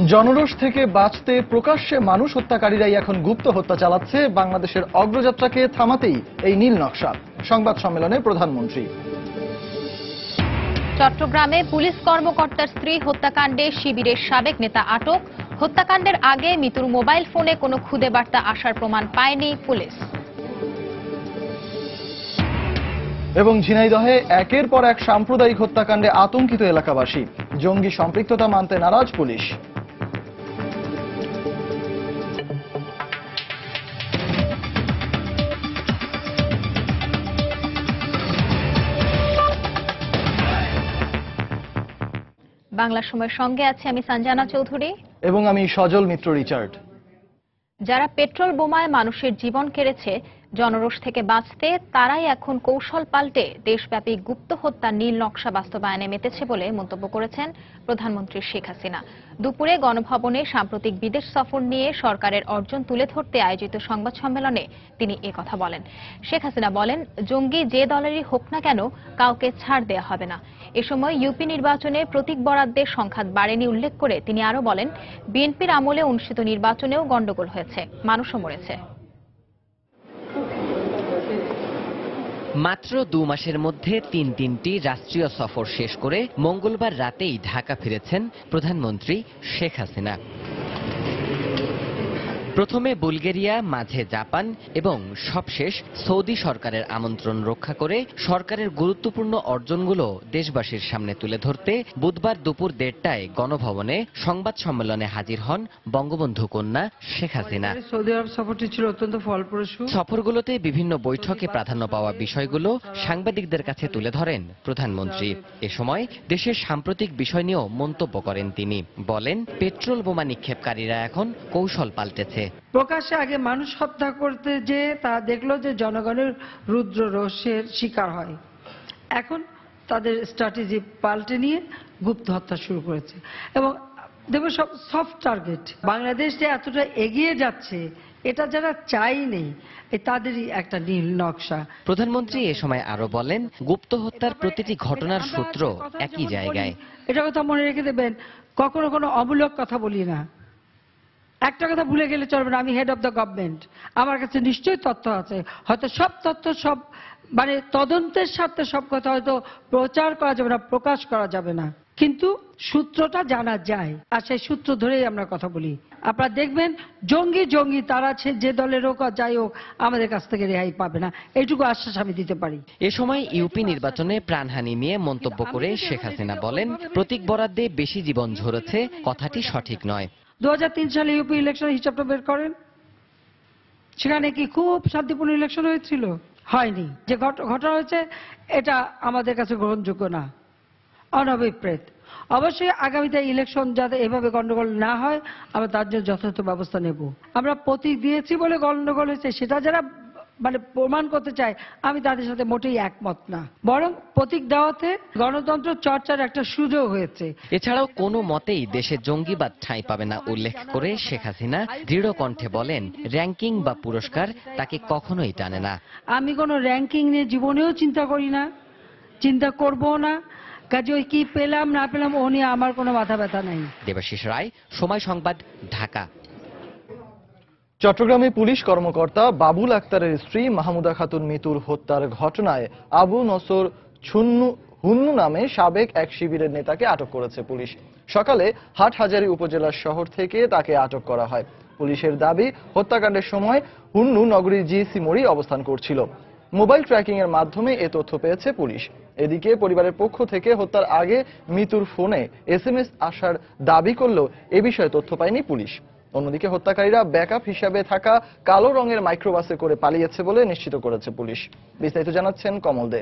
জনরোষ থেকে বাঁচতে প্রকাশ্যে মানুষ হত্যাকারীরাই এখন গুপ্ত হত্যা চালাচ্ছে। বাংলাদেশের অগ্রযাত্রাকে থামাতেই এই নীল নকশা। সংবাদ সম্মেলনে প্রধানমন্ত্রী। চট্টগ্রামে পুলিশ কর্মকর্তার স্ত্রী হত্যাকাণ্ডে শিবিরের সাবেক নেতা আটক। হত্যাকাণ্ডের আগে মৃত্যুর মোবাইল ফোনে কোনো খুদে বার্তা আসার প্রমাণ পায়নি পুলিশ। এবং ঝিনাইদহে একের পর এক সাম্প্রদায়িক হত্যাকাণ্ডে আতঙ্কিত এলাকাবাসী। জঙ্গি সম্পৃক্ততা মানতে নারাজ পুলিশ। বাংলা সময়ের সঙ্গে আছে আমি সঞ্জনা চৌধুরী এবং আমি সজল মিত্র রিচার্ড। যারা পেট্রোল বোমায় মানুষের জীবন কেড়েছে, জনরোষ থেকে বাঁচতে তারাই এখন কৌশল পাল্টে দেশব্যাপী গুপ্ত হত্যা নীল নকশা বাস্তবায়নে মেতেছে বলে মন্তব্য করেছেন প্রধানমন্ত্রী শেখ হাসিনা। দুপুরে গণভবনে সাম্প্রতিক বিদেশ সফর নিয়ে সরকারের অর্জন তুলে ধরতে আয়োজিত সংবাদ সম্মেলনে তিনি একথা বলেন। শেখ হাসিনা বলেন, জঙ্গি যে দলেরই হোক না কেন, কাউকে ছাড় দেয়া হবে না। এ সময় ইউপি নির্বাচনে প্রতীক বরাদ্দের সংখ্যা বাড়েনি উল্লেখ করে তিনি আরো বলেন, বিএনপির আমলে অনুষ্ঠিত নির্বাচনেও গন্ডগোল হয়েছে, মানুষও মরেছে। মাত্র 2 মাসের মধ্যে তিনটি রাষ্ট্রীয় সফর শেষ করে মঙ্গলবার রাতেই ঢাকা ফিরেছেন প্রধানমন্ত্রী শেখ হাসিনা। প্রথমে বুলগেরিয়া, মাঝে জাপান এবং সবশেষ সৌদি সরকারের আমন্ত্রণ রক্ষা করে সরকারের গুরুত্বপূর্ণ অর্জনগুলো দেশবাসীর সামনে তুলে ধরতে বুধবার দুপুর 1:30টায় গণভবনে সংবাদ সম্মেলনে হাজির হন বঙ্গবন্ধু কন্যা শেখ হাসিনা। সৌদি আরব সফরটি ছিল অত্যন্ত ফলপ্রসূ। সফরগুলোতে বিভিন্ন বৈঠকে প্রাধান্য পাওয়া বিষয়গুলো সাংবাদিকদের কাছে তুলে ধরেন প্রধানমন্ত্রী। এ সময় দেশের সাম্প্রতিক বিষয় নিয়েও মন্তব্য করেন তিনি। বলেন, পেট্রোল বোমা নিক্ষেপকারীরা এখন কৌশল পাল্টেছে। প্রকাশ্যে আগে মানুষ হত্যা করতে যে তারা দেখলো যে জনগণের রুদ্র রোষের শিকার হয়, এখন তাদের স্ট্র্যাটেজি পাল্টে নিয়ে গুপ্ত হত্যা শুরু করেছে এবং দেখবে সব সফট টার্গেট। বাংলাদেশ যে এতটা এগিয়ে যাচ্ছে এটা যারা চাইনি, তাদেরই একটা নীল নকশা। প্রধানমন্ত্রী এ সময় আরো বলেন, গুপ্ত হত্যার প্রতিটি ঘটনার সূত্র একই জায়গায়। এটা কথা মনে রেখে দেবেন, কখনো কোনো অমূলক কথা বলি না। একটা কথা ভুলে গেলে চলবে না, আমি হেড অফ দ্য গভর্নমেন্ট, আমার কাছে নিশ্চয়ই তথ্য আছে। হয়তো সব তথ্য সব মানে তদন্তের সাথে সব কথা হয়তো প্রচার করা যাবে না, প্রকাশ করা যাবে না, কিন্তু সূত্রটা জানা যায় আর সেই সূত্র ধরেই আমরা কথা বলি। আপনারা দেখবেন জঙ্গি তারা যে দলের হোক আর যাই হোক আমাদের কাছ থেকে রেহাই পাবে না, এইটুকু আশ্বাস আমি দিতে পারি। এ সময় ইউপি নির্বাচনে প্রাণহানি নিয়ে মন্তব্য করে শেখ হাসিনা বলেন, প্রতীক বরাদ্দে বেশি জীবন ঝরেছে, কথাটি সঠিক নয়। 2003 সালে ইউপি ইলেকশনের হিসাবটা বের করেন, সেখানে কি খুব শান্তিপূর্ণ ইলেকশন হয়েছিল? হয়নি। যে ঘটনা হয়েছে এটা আমাদের কাছে গ্রহণযোগ্য না, অনভিপ্রেত। অবশ্যই আগামীতে ইলেকশন যাতে এভাবে গন্ডগোল না হয় আমরা তার জন্য যথাযথ ব্যবস্থা নেব। আমরা প্রতীক দিয়েছি বলে গন্ডগোল হয়েছে সেটা যারা মানে প্রমাণ করতে চায়, আমি তাদের সাথে মোটেই একমত না। বরং প্রতীক দেওয়াতে গণতন্ত্র চর্চার একটা সুযোগ হয়েছে। এছাড়াও কোনো মতেই দেশে জঙ্গিবাদ ঠাঁই পাবে না উল্লেখ করে শেখ হাসিনা দৃঢ় কণ্ঠে বলেন, র্যাঙ্কিং বা পুরস্কার তাকে কখনোই টানে না। আমি কোনো র্যাঙ্কিং নিয়ে জীবনেও চিন্তা করি না, চিন্তা করবো না। কাজে ওই কি পেলাম না পেলাম ও নিয়ে আমার কোনো মাথা ব্যথা নাই। দেবাশিস রায়, সময় সংবাদ, ঢাকা। চট্টগ্রামে পুলিশ কর্মকর্তা বাবুল আক্তারের স্ত্রী মাহমুদা খাতুন মিতুর হত্যার ঘটনায় আবু নসর হুন্নু নামে সাবেক এক শিবিরের নেতাকে আটক করেছে পুলিশ। সকালে হাটহাজারী উপজেলার শহর থেকে তাকে আটক করা হয়। পুলিশের দাবি, হত্যাকাণ্ডের সময় হুন্নু নগরীর জিসি মোড়ে অবস্থান করছিল। মোবাইল ট্র্যাকিং এর মাধ্যমে এ তথ্য পেয়েছে পুলিশ। এদিকে পরিবারের পক্ষ থেকে হত্যার আগে মিতুর ফোনে SMS আসার দাবি করলেও এ বিষয়ে তথ্য পায়নি পুলিশ। অন্যদিকে হত্যাকারীরা ব্যাকআপ হিসাবে থাকা কালো রঙের মাইক্রোবাসে করে পালিয়েছে বলে নিশ্চিত করেছে পুলিশ। বিস্তারিত জানাচ্ছেন কমল দে।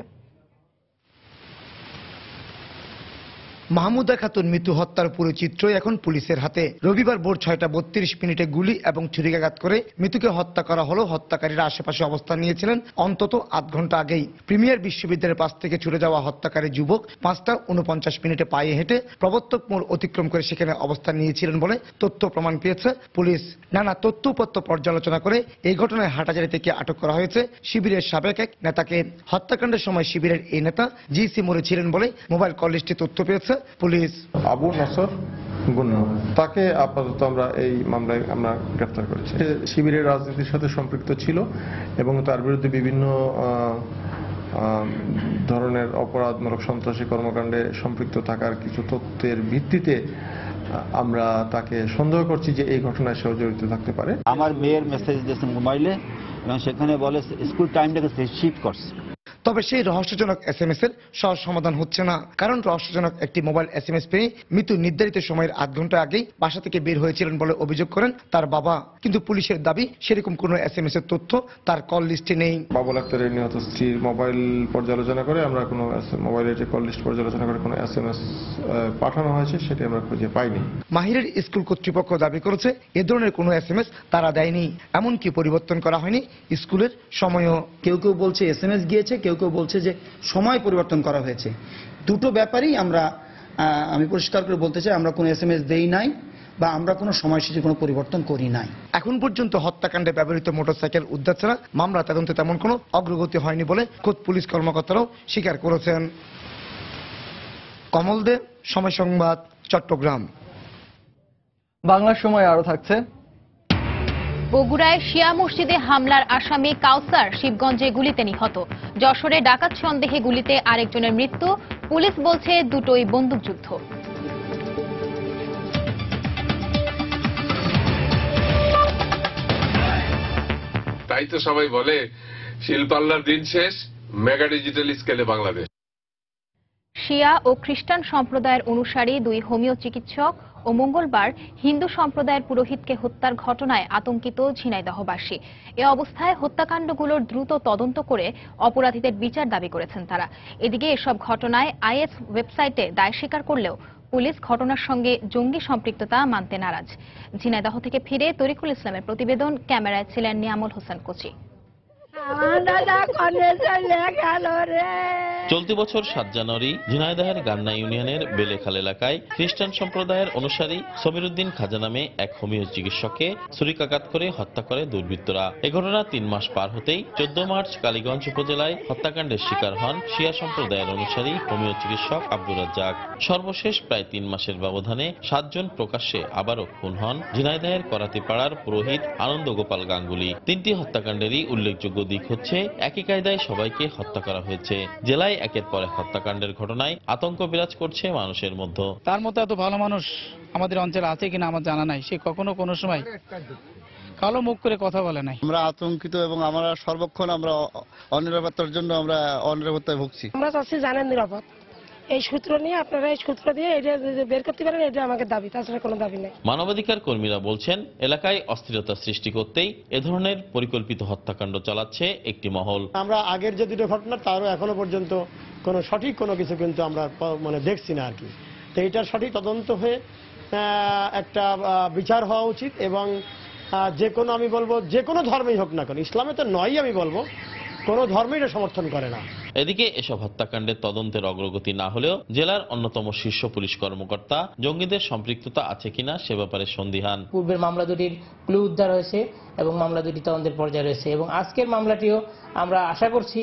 মাহমুদা খাতুন মিতু হত্যার পুরো চিত্র এখন পুলিশের হাতে। রবিবার ভোর 6:32 গুলি এবং ছুরিকাঘাত করে মিতুকে হত্যা করা হলো। হত্যাকারীরা আশেপাশে অবস্থান নিয়েছিলেন অন্তত 8 ঘন্টা আগেই। প্রিমিয়ার বিশ্ববিদ্যালয়ের পাশ থেকে ছুটে যাওয়া হত্যাকারী যুবক 5:49 পায়ে হেঁটে প্রবর্তক মোড় অতিক্রম করে সেখানে অবস্থান নিয়েছিলেন বলে তথ্য প্রমাণ পেয়েছে পুলিশ। নানা তথ্যপত্র পর্যালোচনা করে এই ঘটনায় হাটহাজারী থেকে আটক করা হয়েছে শিবিরের সাবেক এক নেতাকে। হত্যাকাণ্ডের সময় শিবিরের এই নেতা জিসি মোড়ে ছিলেন বলে মোবাইল কল লিস্টে তথ্য পেয়েছে পুলিশ। আবু নসর গণ্য। তাকে আপাতত আমরা এই মামলায় আমরা গ্রেফতার করেছি। শিবিরের রাজনীতির সাথে সম্পৃক্ত ছিল এবং তার বিরুদ্ধে বিভিন্ন ধরনের অপরাধমূলক সন্ত্রাসী কর্মকাণ্ডে সম্পৃক্ত থাকার কিছু তথ্যের ভিত্তিতে আমরা তাকে সন্দেহ করছি যে এই ঘটনায় সেও জড়িত থাকতে পারে। আমার মেয়ের মেসেজ দিয়েছে মোবাইলে এবং সেখানে বলে স্কুল টাইমটাকে শিফট করছে। তবে সেই রহস্যজনক এসএমএস এর সহজ সমাধান হচ্ছে না, কারণ রহস্যজনক একটি মোবাইল এসএমএস পেয়ে মৃত্যু নির্ধারিত সময়ের 8 ঘন্টা আগেই বাসা থেকে বের হয়েছিলেন বলে অভিযোগ করেন তার বাবা। কিন্তু পুলিশের দাবি সেরকম কোনো এসএমএস এর তথ্য তার কল লিস্টে নেই। বাবুল আক্তারের নিহত স্ত্রীর মোবাইল পর্যালোচনা করে আমরা কোনো মোবাইলের যে কল লিস্ট পর্যালোচনা করে কোনো এসএমএস পাঠানো হয়েছে সেটি আমরা খুঁজে পাইনি। মাহিরের স্কুল কর্তৃপক্ষ দাবি করেছে এ ধরনের কোনো এসএমএস তারা দেয়নি, এমনকি পরিবর্তন করা হয়নি স্কুলের সময়ও। কেউ কেউ বলছে এসএমএস গিয়েছে, কেউ কেউ বলছে যে সময় পরিবর্তন করা হয়েছে। দুটো ব্যাপারই আমি পরিষ্কার করে বলতে চাই, আমরা কোনো এসএমএস দেই নাই বা আমরা কোনো সময়সূচি কোনো পরিবর্তন করি নাই। এখন পর্যন্ত হত্যাকাণ্ডে ব্যবহৃত মোটরসাইকেল উদ্ধার ছাড়া মামলা তদন্তে তেমন কোনো অগ্রগতি হয়নি বলে খোদ পুলিশ কর্মকর্তারাও স্বীকার করেছেন। কমল দে, সময় সংবাদ, চট্টগ্রাম। বাংলার সময় আরো থাকছে। বগুড়ায় শিয়া মসজিদে হামলার আসামি কাউসার শিবগঞ্জে গুলিতে নিহত। যশোরে ডাকাত সন্দেহে গুলিতে আরেকজনের মৃত্যু। পুলিশ বলছে দুটোই বন্দুকযুদ্ধ। তাই তো সবাই বলে শিলপাল্লার দিন শেষ, মেগা ডিজিটাল স্কেলে বাংলাদেশ। শিয়া ও খ্রিস্টান সম্প্রদায়ের অনুসারী 2 হোমিও চিকিৎসক ও মঙ্গলবার হিন্দু সম্প্রদায়ের পুরোহিতকে হত্যার ঘটনায় আতঙ্কিত ঝিনাইদহবাসী। এ অবস্থায় হত্যাকাণ্ডগুলোর দ্রুত তদন্ত করে অপরাধীদের বিচার দাবি করেছেন তারা। এদিকে এসব ঘটনায় আইএস ওয়েবসাইটে দায় স্বীকার করলেও পুলিশ ঘটনার সঙ্গে জঙ্গি সম্পৃক্ততা মানতে নারাজ। ঝিনাইদহ থেকে ফিরে তরিকুল ইসলামের প্রতিবেদন, ক্যামেরায় ছিলেন নিয়ামুল হোসেন কোচি। চলতি বছর 7 জানুয়ারি ঝিনাইদহের গান্না ইউনিয়নের বেলেখাল এলাকায় খ্রিস্টান সম্প্রদায়ের অনুসারী সমীরউদ্দিন খাজা নামে এক হোমিও চিকিৎসককে ছুরিকাঘাত করে হত্যা করে দুর্বৃত্তরা। এ ঘটনা 3 মাস পার হতেই 14 মার্চ কালীগঞ্জ উপজেলায় হত্যাকাণ্ডের শিকার হন শিয়া সম্প্রদায়ের অনুসারী হোমিও চিকিৎসক আব্দুর রাজ্জাক। সর্বশেষ প্রায় 3 মাসের ব্যবধানে 7 জন প্রকাশ্যে আবারও খুন হন ঝিনাইদহের করাতিপাড়ার পুরোহিত আনন্দ গোপাল গাঙ্গুলি। 3টি হত্যাকাণ্ডেরই উল্লেখযোগ্য দিক হচ্ছে একই কায়দায় সবাইকে হত্যা করা হয়েছে। জেলায় একের পর এক হত্যাকাণ্ডের ঘটনায় আতঙ্ক বিরাজ করছে মানুষের মধ্যে। তার মতো এত ভালো মানুষ আমাদের অঞ্চলে আছে কিনা আমার জানা নাই। সে কখনো কোনো সময় কালো মুখ করে কথা বলে নাই। আমরা আতঙ্কিত এবং আমরা সর্বক্ষণ আমরা অনিরাপত্তার জন্য আমরা অনিরাপত্তায় ভুগছি। আমরা চাচ্ছি জানেন নিরাপদ। এই সূত্র নিয়ে আপনারা এই সূত্র দিয়ে এটা বের করতে পারেন, এটা আমাদের দাবি, তাছাড়া কোনো দাবি নেই। মানবাধিকার কর্মীরা বলছেন এলাকায় অস্থিরতা সৃষ্টি করতেই এ ধরনের পরিকল্পিত হত্যাকাণ্ড চালাচ্ছে একটি মহল। আমরা আগের যে দুটো ঘটনা তারও এখনো পর্যন্ত কোনো সঠিক কোনো কিছু কিন্তু আমরা দেখছি না আর কি। তো এটার সঠিক তদন্ত হয়ে একটা বিচার হওয়া উচিত এবং যে কোনো আমি বলবো যে কোনো ধর্মেই হোক না কেন, ইসলামে তো নয় আমি বলবো, কোনো ধর্মই এটা সমর্থন করে না। এদিকে এসব হত্যাকাণ্ডের তদন্তের অগ্রগতি না হলেও জেলার অন্যতম শীর্ষ পুলিশ কর্মকর্তা জঙ্গিদের সম্পৃক্ততা আছে কিনা সে ব্যাপারে সন্দিহান। পূর্বের মামলা দুটির ক্লু উদ্ধার হয়েছে এবং মামলা দুটি তদন্তের পর্যায়ে রয়েছে এবং আজকের মামলাটিও আমরা আশা করছি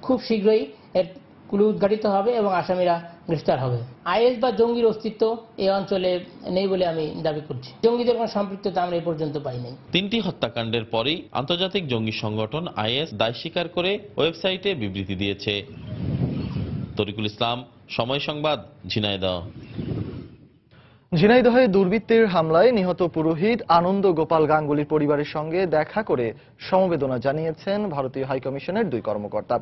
খুব শীঘ্রই এর ক্লু উদ্ঘাটিত হবে এবং আসামিরা গ্রেফতার হবে। আইএস বা জঙ্গির অস্তিত্ব এই অঞ্চলে নেই বলে আমি দাবি করছি। জঙ্গিদের কোনো সম্পৃক্ততা আমরা এই পর্যন্ত পাই নাই। 3টি হত্যাকাণ্ডের পরই আন্তর্জাতিক জঙ্গি সংগঠন আইএস দায় স্বীকার করে ওয়েবসাইটে বিবৃতি দিয়েছে। তরিকুল ইসলাম, সময় সংবাদ, ঝিনাইদহ। ঝিনাইদহে দুর্বৃত্তের হামলায় নিহত পুরোহিত আনন্দ গোপাল গাঙ্গুলির পরিবারের সঙ্গে দেখা করে সমবেদনা জানিয়েছেন ভারতীয় হাইকমিশনের 2 কর্মকর্তা।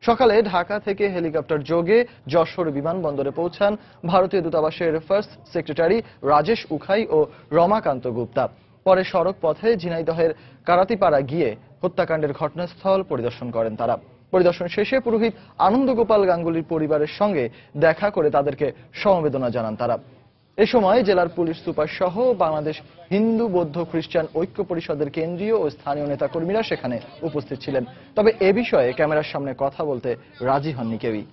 সকালে ঢাকা থেকে হেলিকপ্টার যোগে যশোর বিমানবন্দরে পৌঁছান ভারতীয় দূতাবাসের ফার্স্ট সেক্রেটারি রাজেশ উখাই ও রমাকান্ত গুপ্তা। পরে সড়ক পথে ঝিনাইদহের কারাতিপাড়া গিয়ে হত্যাকাণ্ডের ঘটনাস্থল পরিদর্শন করেন তারা। পরিদর্শন শেষে পুরোহিত আনন্দ গোপাল গাঙ্গুলির পরিবারের সঙ্গে দেখা করে তাদেরকে সমবেদনা জানান তারা। এ সময় জেলার পুলিশ সুপার সহ বাংলাদেশ হিন্দু বৌদ্ধ খ্রিস্টান ঐক্য পরিষদের কেন্দ্রীয় ও স্থানীয় নেতাকর্মীরা সেখানে উপস্থিত ছিলেন। তবে এ বিষয়ে ক্যামেরার সামনে কথা বলতে রাজি হননি কেউই।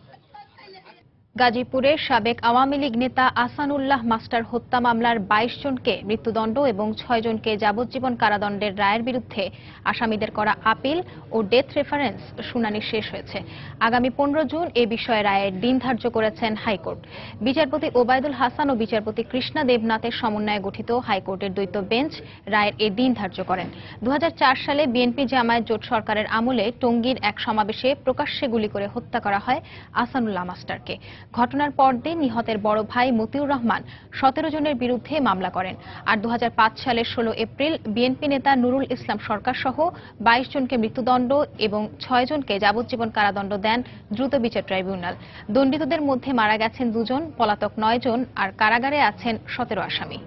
গাজীপুরের সাবেক আওয়ামী লীগ নেতা আসানুল্লাহ মাস্টার হত্যা মামলার 22 জনকে মৃত্যুদণ্ড এবং 6 জনকে যাবজ্জীবন কারাদণ্ডের রায়ের বিরুদ্ধে আসামিদের করা আপিল ও ডেথ রেফারেন্স শুনানি শেষ হয়েছে। আগামী 15 জুন এ বিষয়ে রায়ের দিন ধার্য করেছেন হাইকোর্ট। বিচারপতি ওবায়দুল হাসান ও বিচারপতি কৃষ্ণা দেবনাথের সমন্বয়ে গঠিত হাইকোর্টের দ্বৈত বেঞ্চ রায়ের এ দিন ধার্য করেন। 2004 সালে বিএনপি জামায়াত জোট সরকারের আমলে টঙ্গীর এক সমাবেশে প্রকাশ্যে গুলি করে হত্যা করা হয় আসানুল্লাহ মাস্টারকে। ঘটনার পরদিন নিহতের বড় ভাই মতিউর রহমান 17 জনের বিরুদ্ধে মামলা করেন। আর 2005 সালের 16 এপ্রিল বিএনপি নেতা নুরুল ইসলাম সরকার সহ 22 জনকে মৃত্যুদণ্ড এবং 6 জনকে যাবজ্জীবন কারাদণ্ড দেন দ্রুত বিচার ট্রাইব্যুনাল। দণ্ডিতদের মধ্যে মারা গেছেন 2 জন, পলাতক 9 জন আর কারাগারে আছেন 17 আসামি।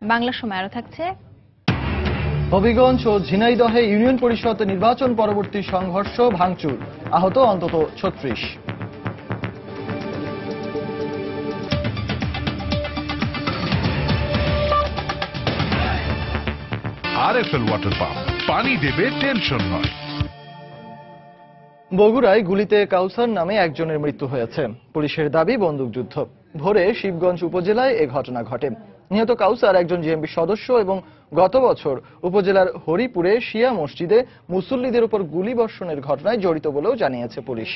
বাংলা সময় আরো থাকছে। হবিগঞ্জ ও ঝিনাইদহে ইউনিয়ন পরিষদ নির্বাচন পরবর্তী সংঘর্ষ, ভাঙচুর, আহত অন্তত 36। আরএফএল ওয়াটার পাম্প, পানি দেবে টেনশন নয়। বগুড়ায় গুলিতে কাউসার নামে একজনের মৃত্যু হয়েছে। পুলিশের দাবি বন্দুকযুদ্ধ। ভোরে শিবগঞ্জ উপজেলায় এ ঘটনা ঘটে। নিহত কাউসার একজন জেএমবি সদস্য এবং গত বছর উপজেলার হরিপুরে শিয়া মসজিদে মুসল্লিদের উপর গুলিবর্ষণের ঘটনায় জড়িত বলেও জানিয়েছে পুলিশ।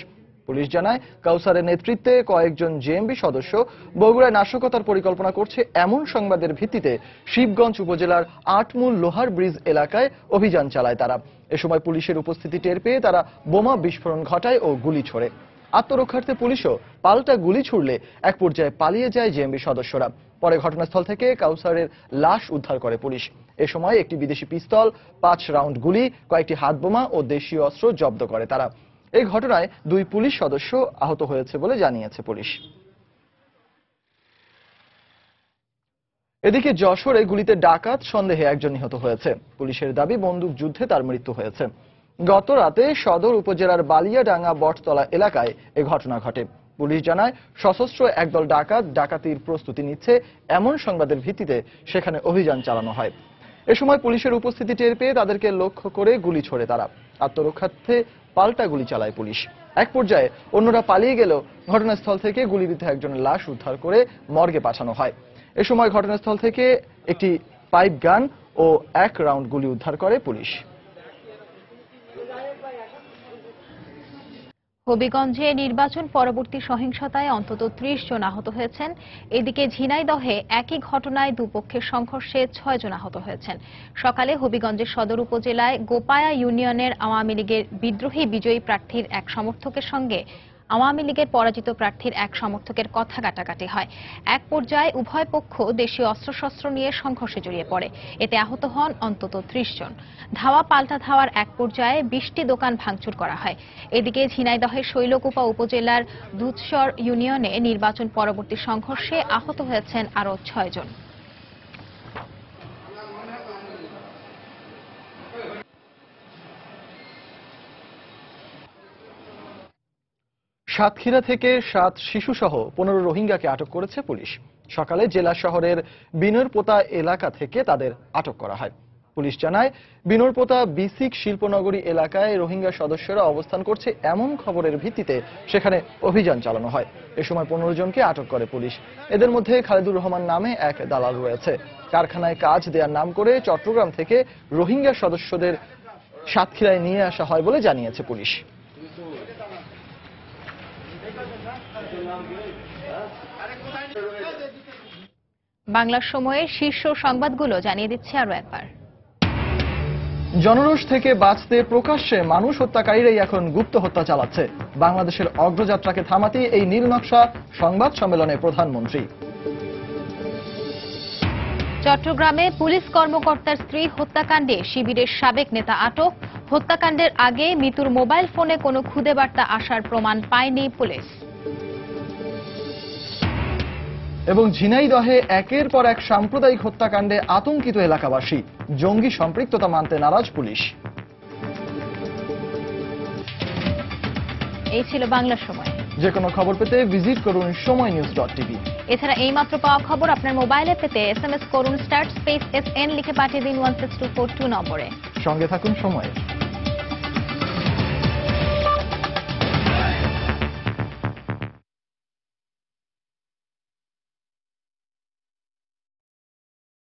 পুলিশ জানায়, কাউসারের নেতৃত্বে কয়েকজন জেএমবি সদস্য বগুড়ায় নাশকতার পরিকল্পনা করছে এমন সংবাদের ভিত্তিতে শিবগঞ্জ উপজেলার আটমূল লোহার ব্রিজ এলাকায় অভিযান চালায় তারা। এ সময় পুলিশের উপস্থিতি টের পেয়ে তারা বোমা বিস্ফোরণ ঘটায় ও গুলি ছোড়ে। আত্মরক্ষার্থে পুলিশও পাল্টা গুলি ছুড়লে এক পর্যায়ে পালিয়ে যায় জেএমবি সদস্যরা। পরে ঘটনাস্থল থেকে কাউসারের লাশ উদ্ধার করে পুলিশ। এ সময় একটি বিদেশি পিস্তল, 5 রাউন্ড গুলি, কয়েকটি হাতবোমা ও দেশীয় অস্ত্র জব্দ করে তারা। এই ঘটনায় 2 পুলিশ সদস্য আহত হয়েছে বলে জানিয়েছে পুলিশ। এদিকে যশোরে গুলিতে ডাকাত সন্দেহে একজন নিহত হয়েছে। পুলিশের দাবি বন্দুক যুদ্ধে তার মৃত্যু হয়েছে। গত রাতে সদর উপজেলার বালিয়াডাঙ্গা বটতলা এলাকায় এ ঘটনা ঘটে। পুলিশ জানায়, সশস্ত্র একদল ডাকাত ডাকাতির প্রস্তুতি নিচ্ছে এমন সংবাদের ভিত্তিতে সেখানে অভিযান চালানো হয়। এ সময় পুলিশের উপস্থিতি টের পেয়ে তাদেরকে লক্ষ্য করে গুলি ছোড়ে তারা। আত্মরক্ষার্থে পাল্টা গুলি চালায় পুলিশ। এক পর্যায়ে অন্যরা পালিয়ে গেলেও ঘটনাস্থল থেকে গুলিবিদ্ধ একজনের লাশ উদ্ধার করে মর্গে পাঠানো হয়। এ সময় ঘটনাস্থল থেকে একটি পাইপ গান ও 1 রাউন্ড গুলি উদ্ধার করে পুলিশ। হবিগঞ্জে নির্বাচন পরবর্তী সহিংসতায় অন্তত 30 জন আহত হয়েছেন। এদিকে ঝিনাইদহে একই ঘটনায় দুপক্ষের সংঘর্ষে 6 জন আহত হয়েছেন। সকালে হবিগঞ্জের সদর উপজেলায় গোপায়া ইউনিয়নের আওয়ামী লীগের বিদ্রোহী বিজয়ী প্রার্থীর এক সমর্থকের সঙ্গে আওয়ামী লীগের পরাজিত প্রার্থীর এক সমর্থকের কথা কাটাকাটি হয়। এক পর্যায়ে উভয় পক্ষ দেশীয় অস্ত্রশস্ত্র নিয়ে সংঘর্ষে জড়িয়ে পড়ে। এতে আহত হন অন্তত 30 জন। ধাওয়া পাল্টা ধাওয়ার এক পর্যায়ে 20টি দোকান ভাঙচুর করা হয়। এদিকে ঝিনাইদহের শৈলকুপা উপজেলার দুধসর ইউনিয়নে নির্বাচন পরবর্তী সংঘর্ষে আহত হয়েছেন আরও 6 জন। সাতক্ষীরা থেকে 7 শিশুসহ 15 রোহিঙ্গাকে আটক করেছে পুলিশ। সকালে জেলা শহরের বিনরপোতা এলাকা থেকে তাদের আটক করা হয়। পুলিশ জানায়, বিনরপোতা বিসিক শিল্পনগরী এলাকায় রোহিঙ্গা সদস্যরা অবস্থান করছে এমন খবরের ভিত্তিতে সেখানে অভিযান চালানো হয়। এ সময় 15 জনকে আটক করে পুলিশ। এদের মধ্যে খালেদুর রহমান নামে এক দালাল রয়েছে। কারখানায় কাজ দেওয়ার নাম করে চট্টগ্রাম থেকে রোহিঙ্গা সদস্যদের সাতক্ষীরায় নিয়ে আসা হয় বলে জানিয়েছে পুলিশ। বাংলার সময়ের শীর্ষ সংবাদগুলো জানিয়ে দিচ্ছে আরো একবার। জনরোষ থেকে বাঁচতে প্রকাশ্যে মানুষ হত্যাকারীরাই এখন গুপ্ত হত্যা চালাচ্ছে। বাংলাদেশের অগ্রযাত্রাকে থামাতে এই নীল নকশা সংবাদ সম্মেলনে প্রধানমন্ত্রী। চট্টগ্রামে পুলিশ কর্মকর্তার স্ত্রী হত্যাকাণ্ডে শিবিরের সাবেক নেতা আটক। হত্যাকাণ্ডের আগে মৃত্যুর মোবাইল ফোনে কোনো খুদে বার্তা আসার প্রমাণ পায়নি পুলিশ। এবং ঝিনাইদহে একের পর এক সাম্প্রদায়িক হত্যাকাণ্ডে আতঙ্কিত এলাকাবাসী। জঙ্গি সম্পৃক্ততা মানতে নারাজ পুলিশ। এই ছিল বাংলা সময়। যে কোনো খবর পেতে ভিজিট করুন সময়নিউজ.tv। এছাড়া এই মাত্র পাওয়া খবর আপনার মোবাইলে পেতে SMS করুন *SN লিখে পাঠিয়ে দিন 16242 নম্বরে। সঙ্গে থাকুন সময়।